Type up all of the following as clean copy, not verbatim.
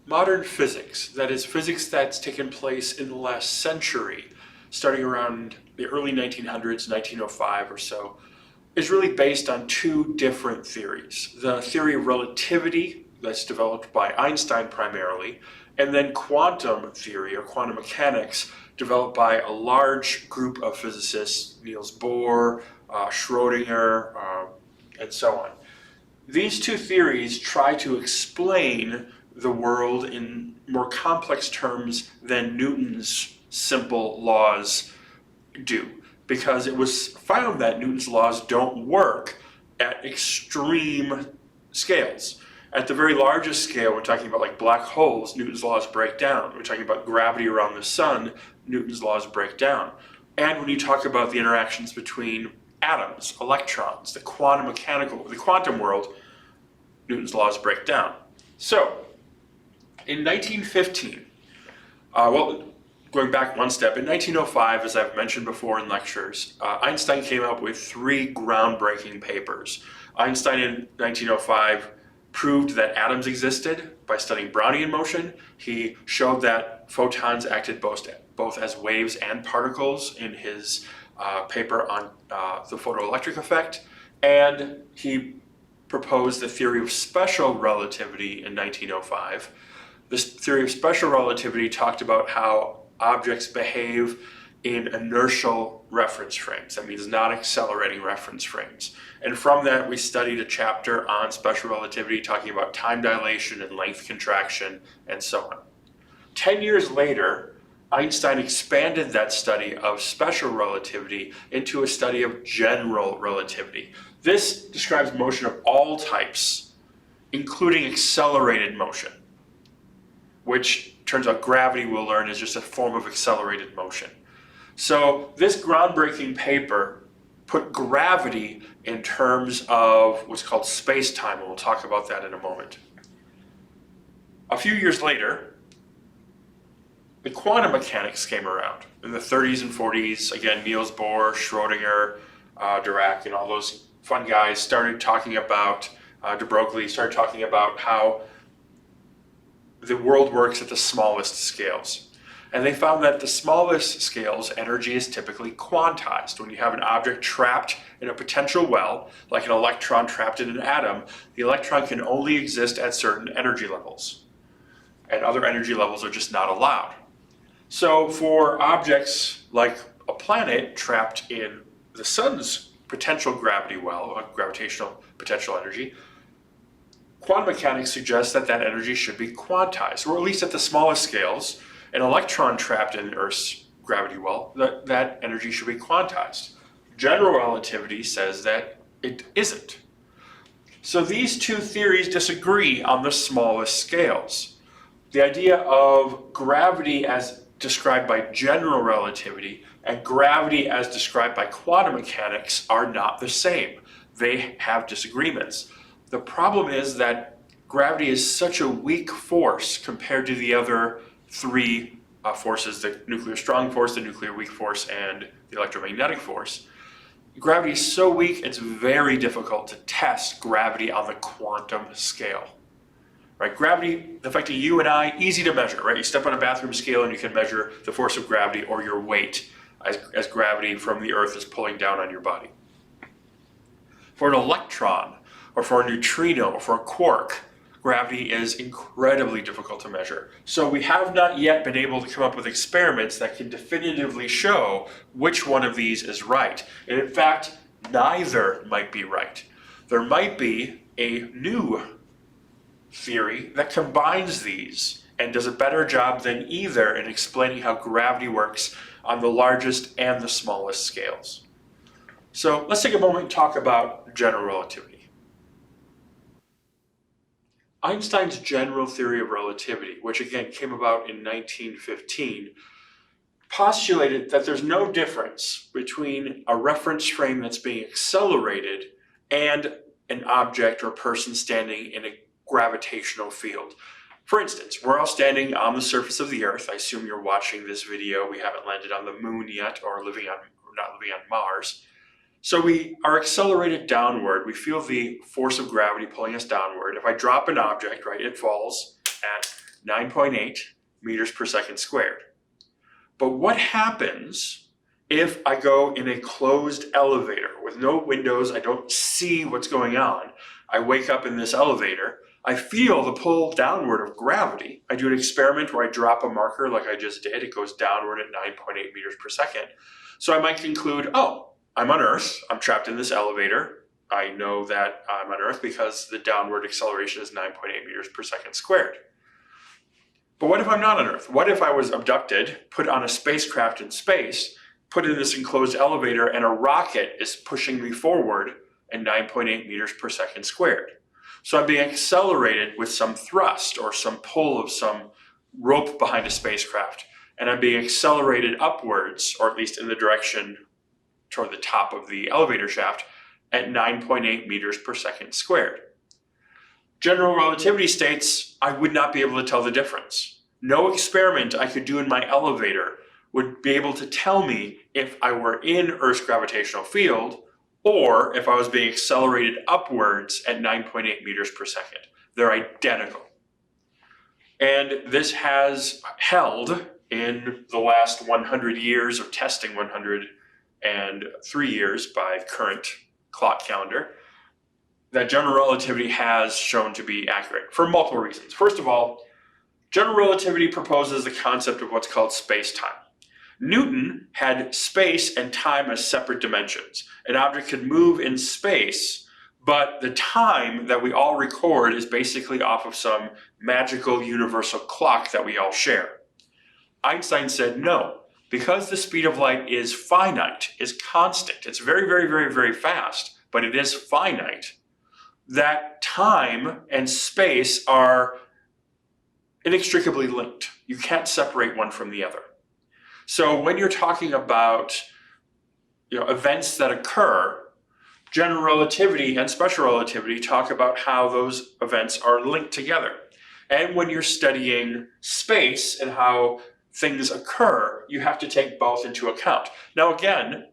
Modern physics, that is physics that's taken place in the last century, starting around the early 1900s, 1905 or so, is really based on two different theories. The theory of relativity, that's developed by Einstein primarily, and then quantum theory or quantum mechanics, developed by a large group of physicists, Niels Bohr, Schrödinger, and so on. These two theories try to explain the world in more complex terms than Newton's simple laws do, because it was found that Newton's laws don't work at extreme scales. At the very largest scale, we're talking about like black holes, Newton's laws break down. We're talking about gravity around the sun, Newton's laws break down. And when you talk about the interactions between atoms, electrons, the quantum world, Newton's laws break down. So, in 1915, going back one step, in 1905, as I've mentioned before in lectures, Einstein came up with three groundbreaking papers. Einstein in 1905 proved that atoms existed by studying Brownian motion. He showed that photons acted both as waves and particles in his paper on the photoelectric effect, and he proposed the theory of special relativity in 1905. This theory of special relativity talked about how objects behave in inertial reference frames. That means not accelerating reference frames. And from that, we studied a chapter on special relativity talking about time dilation and length contraction and so on. 10 years later, Einstein expanded that study of special relativity into a study of general relativity. This describes motion of all types, including accelerated motion, which turns out gravity, we'll learn, is just a form of accelerated motion. So this groundbreaking paper put gravity in terms of what's called space-time, and we'll talk about that in a moment. A few years later, the quantum mechanics came around. In the 30s and 40s, again, Niels Bohr, Schrödinger, Dirac, and all those fun guys started talking about, de Broglie started talking about how the world works at the smallest scales. And they found that at the smallest scales, energy is typically quantized. When you have an object trapped in a potential well, like an electron trapped in an atom, the electron can only exist at certain energy levels. And other energy levels are just not allowed. So for objects like a planet trapped in the sun's potential gravity well, gravitational potential energy, quantum mechanics suggests that that energy should be quantized, or at least at the smallest scales. An electron trapped in Earth's gravity well, that energy should be quantized. General relativity says that it isn't. So these two theories disagree on the smallest scales. The idea of gravity as described by general relativity and gravity as described by quantum mechanics are not the same. They have disagreements. The problem is that gravity is such a weak force compared to the other three forces, the nuclear strong force, the nuclear weak force, and the electromagnetic force. Gravity is so weak, it's very difficult to test gravity on the quantum scale. Right? Gravity affecting you and I, easy to measure, right? You step on a bathroom scale and you can measure the force of gravity or your weight as gravity from the Earth is pulling down on your body. For an electron, or for a neutrino, or for a quark, gravity is incredibly difficult to measure. So we have not yet been able to come up with experiments that can definitively show which one of these is right. And in fact, neither might be right. There might be a new theory that combines these and does a better job than either in explaining how gravity works on the largest and the smallest scales. So let's take a moment and talk about general relativity. Einstein's general theory of relativity, which again came about in 1915, postulated that there's no difference between a reference frame that's being accelerated and an object or person standing in a gravitational field. For instance, we're all standing on the surface of the Earth. I assume you're watching this video. We haven't landed on the moon yet or not living on Mars. So we are accelerated downward. We feel the force of gravity pulling us downward. If I drop an object, right, it falls at 9.8 meters per second squared. But what happens if I go in a closed elevator with no windows? I don't see what's going on. I wake up in this elevator. I feel the pull downward of gravity. I do an experiment where I drop a marker like I just did. It goes downward at 9.8 meters per second. So I might conclude, oh, I'm on Earth. I'm trapped in this elevator. I know that I'm on Earth because the downward acceleration is 9.8 meters per second squared. But what if I'm not on Earth? What if I was abducted, put on a spacecraft in space, put in this enclosed elevator, and a rocket is pushing me forward at 9.8 meters per second squared? So I'm being accelerated with some thrust or some pull of some rope behind a spacecraft, and I'm being accelerated upwards, or at least in the direction toward the top of the elevator shaft, at 9.8 meters per second squared. General relativity states I would not be able to tell the difference. No experiment I could do in my elevator would be able to tell me if I were in Earth's gravitational field or if I was being accelerated upwards at 9.8 meters per second. They're identical. And this has held in the last 100 years of testing, 103 years by current clock calendar, that general relativity has shown to be accurate for multiple reasons. First of all, general relativity proposes the concept of what's called space-time. Newton had space and time as separate dimensions. An object could move in space, but the time that we all record is basically off of some magical universal clock that we all share. Einstein said no, because the speed of light is finite, is constant. It's very, very, very, very fast, but it is finite. That time and space are inextricably linked. You can't separate one from the other. So when you're talking about events that occur, general relativity and special relativity talk about how those events are linked together. And when you're studying space and how things occur, you have to take both into account. Now again,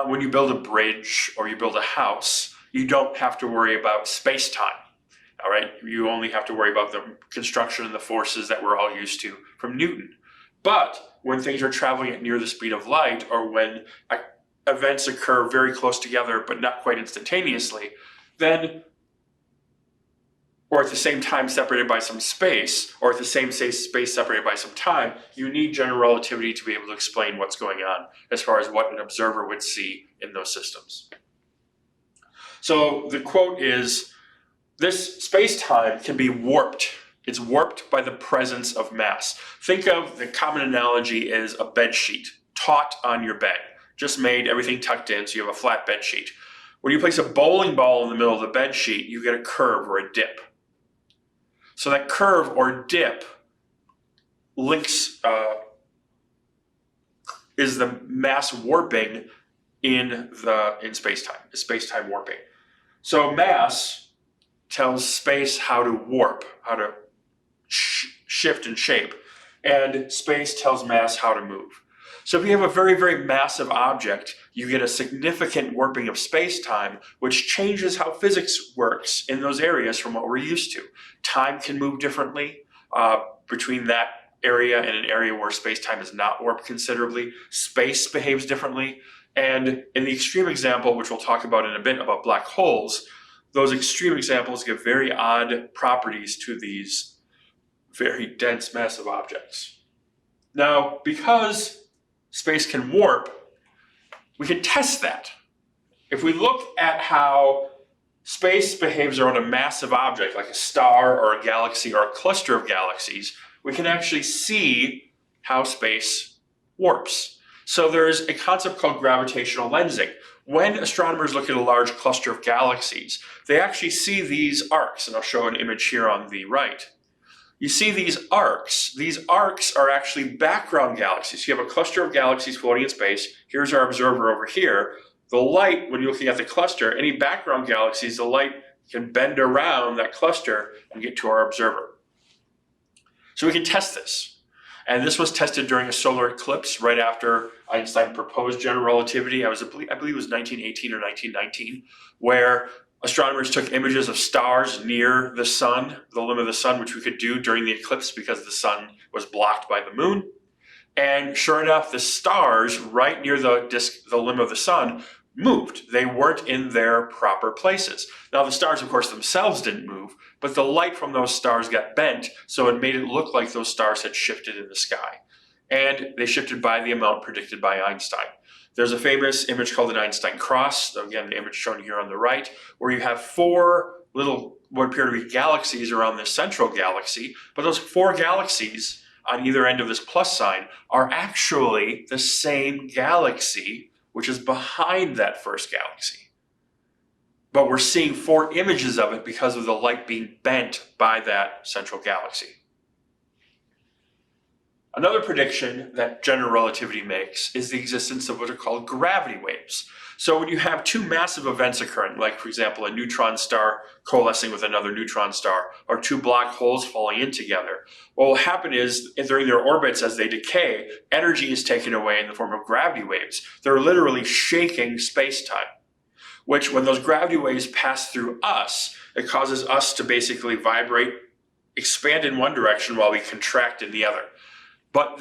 when you build a bridge or you build a house, you don't have to worry about space-time, all right? You only have to worry about the construction and the forces that we're all used to from Newton. But when things are traveling at near the speed of light, or when events occur very close together but not quite instantaneously, then, or at the same time separated by some space, or at the same space separated by some time, you need general relativity to be able to explain what's going on as far as what an observer would see in those systems. So the quote is, this space-time can be warped. It's warped by the presence of mass. Think of the common analogy is a bed sheet, taut on your bed, just made, everything tucked in, so you have a flat bed sheet. When you place a bowling ball in the middle of the bed sheet, you get a curve or a dip. So that curve or dip links, is the mass warping in space-time, the space-time warping. So mass tells space how to warp, how to shift and shape, and space tells mass how to move. So if you have a very, very massive object, you get a significant warping of space-time, which changes how physics works in those areas from what we're used to. Time can move differently between that area and an area where space-time is not warped considerably. Space behaves differently. And in the extreme example, which we'll talk about in a bit about black holes, those extreme examples give very odd properties to these very dense, massive objects. Now, because space can warp, we can test that. If we look at how space behaves around a massive object like a star or a galaxy or a cluster of galaxies, we can actually see how space warps. So there's a concept called gravitational lensing. When astronomers look at a large cluster of galaxies, they actually see these arcs, and I'll show an image here on the right. You see these arcs. These arcs are actually background galaxies. You have a cluster of galaxies floating in space. Here's our observer over here. The light, when you're looking at the cluster, any background galaxies, the light can bend around that cluster and get to our observer. So we can test this. And this was tested during a solar eclipse right after Einstein proposed general relativity. I believe it was 1918 or 1919, where Astronomers took images of stars near the sun, the limb of the sun, which we could do during the eclipse because the sun was blocked by the moon. And sure enough, the stars right near the limb of the sun moved. They weren't in their proper places. Now, the stars, of course, themselves didn't move, but the light from those stars got bent, so it made it look like those stars had shifted in the sky. And they shifted by the amount predicted by Einstein. There's a famous image called an Einstein cross, again, the image shown here on the right, where you have four little, what appear to be galaxies around this central galaxy, but those four galaxies on either end of this plus sign are actually the same galaxy, which is behind that first galaxy. But we're seeing four images of it because of the light being bent by that central galaxy. Another prediction that general relativity makes is the existence of what are called gravity waves. So when you have two massive events occurring, like for example, a neutron star coalescing with another neutron star, or two black holes falling in together, what will happen is during their orbits as they decay, energy is taken away in the form of gravity waves. They're literally shaking space-time, which when those gravity waves pass through us, it causes us to basically vibrate, expand in one direction while we contract in the other. But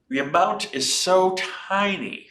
the amount is so tiny,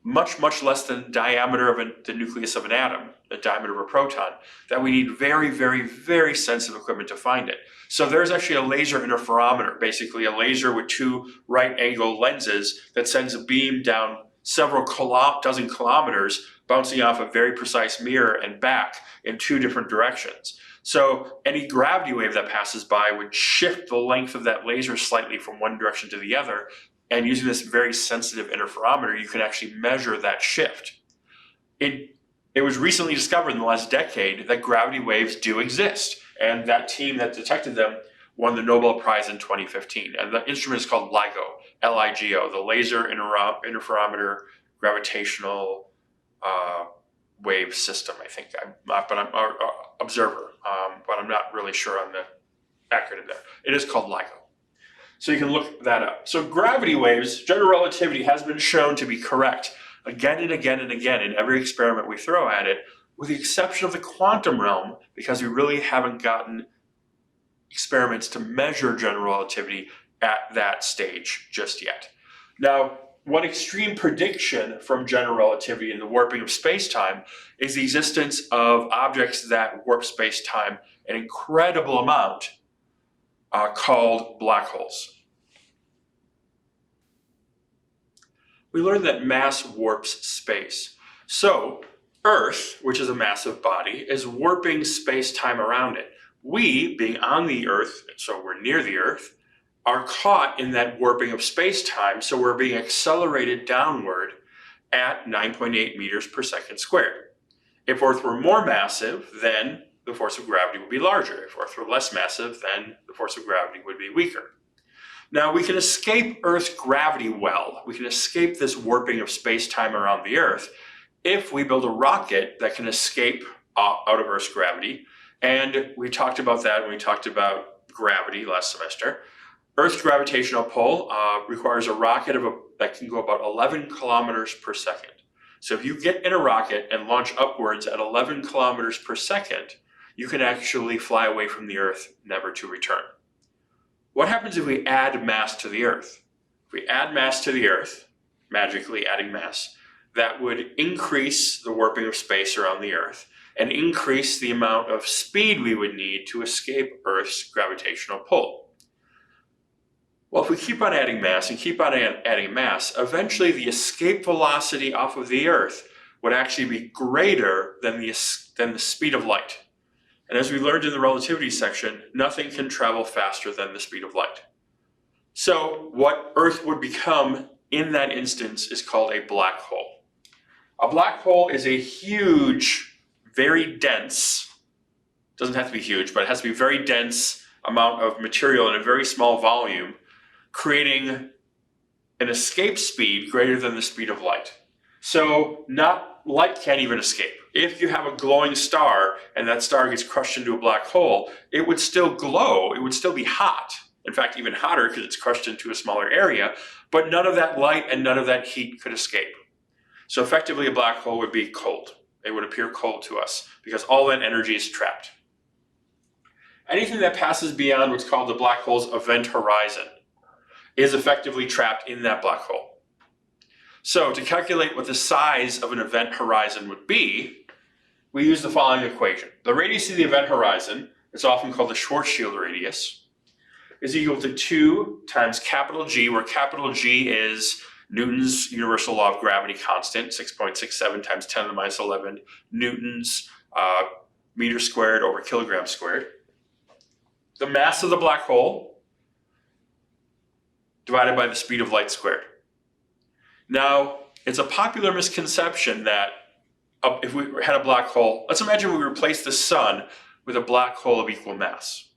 much less than the diameter of the nucleus of an atom, the diameter of a proton, that we need very, very, very sensitive equipment to find it. So there's actually a laser interferometer, basically a laser with two right-angle lenses that sends a beam down several dozen kilometers, bouncing off a very precise mirror and back in two different directions. So any gravity wave that passes by would shift the length of that laser slightly from one direction to the other. And using this very sensitive interferometer, you can actually measure that shift. It was recently discovered in the last decade that gravity waves do exist. And that team that detected them won the Nobel Prize in 2015. And the instrument is called LIGO, L-I-G-O, the Laser Interferometer Gravitational Wave System, I think. I'm observer, but I'm not really sure on the acronym there. It is called LIGO. So you can look that up. So gravity waves, general relativity has been shown to be correct again and again and again in every experiment we throw at it, with the exception of the quantum realm, because we really haven't gotten experiments to measure general relativity at that stage just yet. Now, one extreme prediction from general relativity in the warping of space-time is the existence of objects that warp space-time an incredible amount, called black holes. We learned that mass warps space. So Earth, which is a massive body, is warping space-time around it. We, being on the Earth, so we're near the Earth, are caught in that warping of space-time, so we're being accelerated downward at 9.8 meters per second squared. If Earth were more massive, then the force of gravity would be larger. If Earth were less massive, then the force of gravity would be weaker. Now, we can escape Earth's gravity well. We can escape this warping of space-time around the Earth if we build a rocket that can escape out of Earth's gravity. And we talked about that when we talked about gravity last semester. Earth's gravitational pull requires a rocket that can go about 11 kilometers per second. So if you get in a rocket and launch upwards at 11 kilometers per second, you can actually fly away from the Earth, never to return. What happens if we add mass to the Earth? If we add mass to the Earth, magically adding mass, that would increase the warping of space around the Earth and increase the amount of speed we would need to escape Earth's gravitational pull. Well, if we keep on adding mass and keep on adding mass, eventually the escape velocity off of the Earth would actually be greater than the speed of light. And as we learned in the relativity section, nothing can travel faster than the speed of light. So what Earth would become in that instance is called a black hole. A black hole is a huge, very dense, doesn't have to be huge, but it has to be very dense amount of material in a very small volume, creating an escape speed greater than the speed of light. So light can't even escape. If you have a glowing star and that star gets crushed into a black hole, it would still glow, it would still be hot. In fact, even hotter because it's crushed into a smaller area, but none of that light and none of that heat could escape. So effectively a black hole would be cold. It would appear cold to us because all that energy is trapped. Anything that passes beyond what's called the black hole's event horizon is effectively trapped in that black hole. So to calculate what the size of an event horizon would be, we use the following equation. The radius of the event horizon, it's often called the Schwarzschild radius, is equal to 2 times capital G, where capital G is Newton's universal law of gravity constant, 6.67 times 10 to the minus 11 newtons meter squared over kilogram squared. The mass of the black hole divided by the speed of light squared. Now, it's a popular misconception that if we had a black hole, let's imagine we replace the sun with a black hole of equal mass.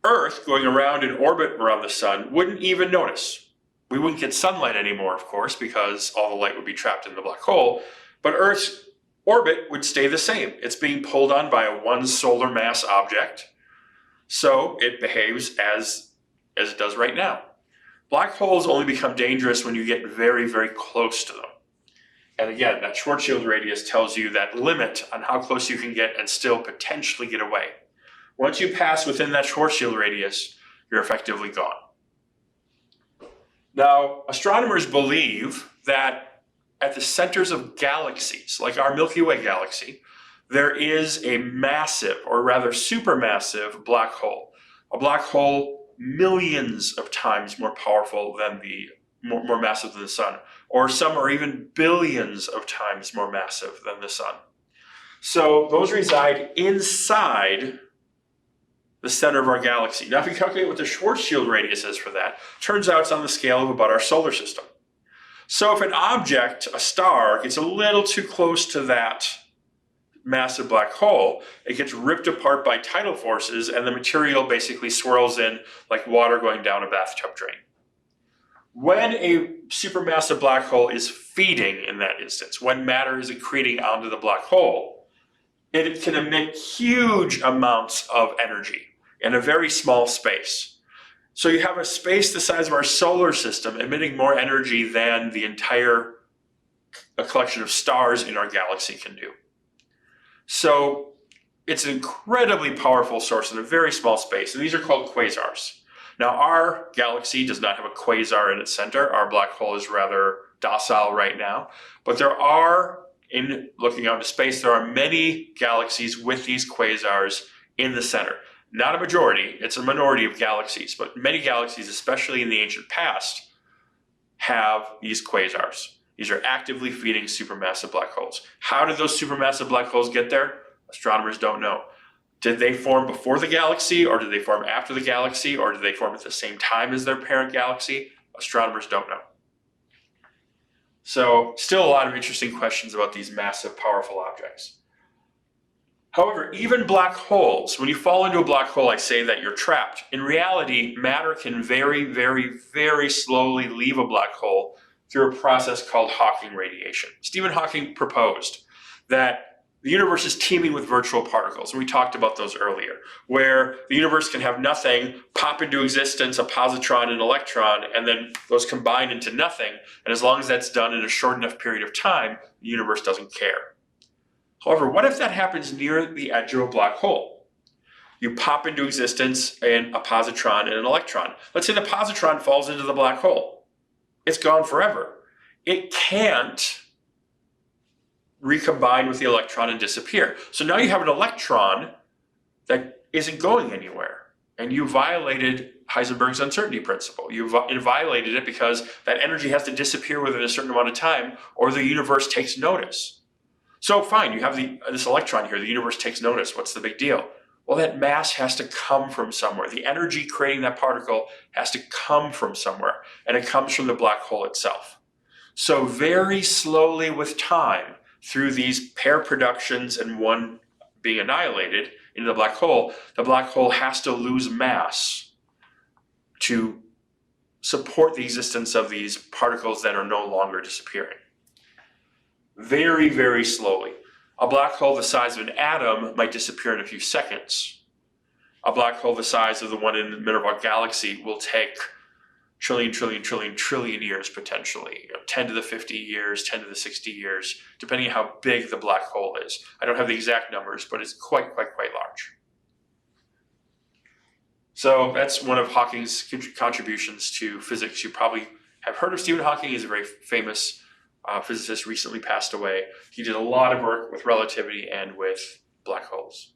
Earth, going around in orbit around the sun, wouldn't even notice. We wouldn't get sunlight anymore, of course, because all the light would be trapped in the black hole, but Earth's orbit would stay the same. It's being pulled on by a one solar mass object, so it behaves as it does right now. Black holes only become dangerous when you get very, very close to them. And again, that Schwarzschild radius tells you that limit on how close you can get and still potentially get away. Once you pass within that Schwarzschild radius, you're effectively gone. Now, astronomers believe that at the centers of galaxies, like our Milky Way galaxy, there is a massive, or rather supermassive, black hole. A black hole millions of times more powerful than more massive than the sun, or some are even billions of times more massive than the sun. So those reside inside the center of our galaxy. Now, if you calculate what the Schwarzschild radius is for that, turns out it's on the scale of about our solar system. So if an object, a star, gets a little too close to that massive black hole, it gets ripped apart by tidal forces and the material basically swirls in like water going down a bathtub drain. When a supermassive black hole is feeding in that instance, when matter is accreting onto the black hole, it can emit huge amounts of energy in a very small space. So you have a space the size of our solar system emitting more energy than the entire collection of stars in our galaxy can do. So it's an incredibly powerful source in a very small space, and these are called quasars. Now, our galaxy does not have a quasar in its center. Our black hole is rather docile right now, but there are, in looking out into space, there are many galaxies with these quasars in the center. Not a majority, it's a minority of galaxies, but many galaxies, especially in the ancient past, have these quasars. These are actively feeding supermassive black holes. How did those supermassive black holes get there? Astronomers don't know. Did they form before the galaxy, or did they form after the galaxy, or did they form at the same time as their parent galaxy? Astronomers don't know. So still a lot of interesting questions about these massive, powerful objects. However, even black holes, when you fall into a black hole, I say that you're trapped. In reality, matter can very, very, very slowly leave a black hole through a process called Hawking radiation. Stephen Hawking proposed that the universe is teeming with virtual particles, and we talked about those earlier, where the universe can have nothing pop into existence, a positron and an electron, and then those combine into nothing, and as long as that's done in a short enough period of time, the universe doesn't care. However, what if that happens near the edge of a black hole? You pop into existence in a positron and an electron. Let's say the positron falls into the black hole. It's gone forever. It can't recombine with the electron and disappear. So now you have an electron that isn't going anywhere, and you violated Heisenberg's uncertainty principle. You violated it because that energy has to disappear within a certain amount of time, or the universe takes notice. So fine, you have this electron here, the universe takes notice. What's the big deal? Well, that mass has to come from somewhere. The energy creating that particle has to come from somewhere, and it comes from the black hole itself. So very slowly with time, through these pair productions and one being annihilated into the black hole has to lose mass to support the existence of these particles that are no longer disappearing. Very, very slowly. A black hole the size of an atom might disappear in a few seconds. A black hole the size of the one in the middle of our galaxy will take trillion years potentially. 10 to the 50 years, 10 to the 60 years, depending on how big the black hole is. I don't have the exact numbers, but it's quite large. So that's one of Hawking's contributions to physics. You probably have heard of Stephen Hawking. He's a very famous physicist, recently passed away. He did a lot of work with relativity and with black holes.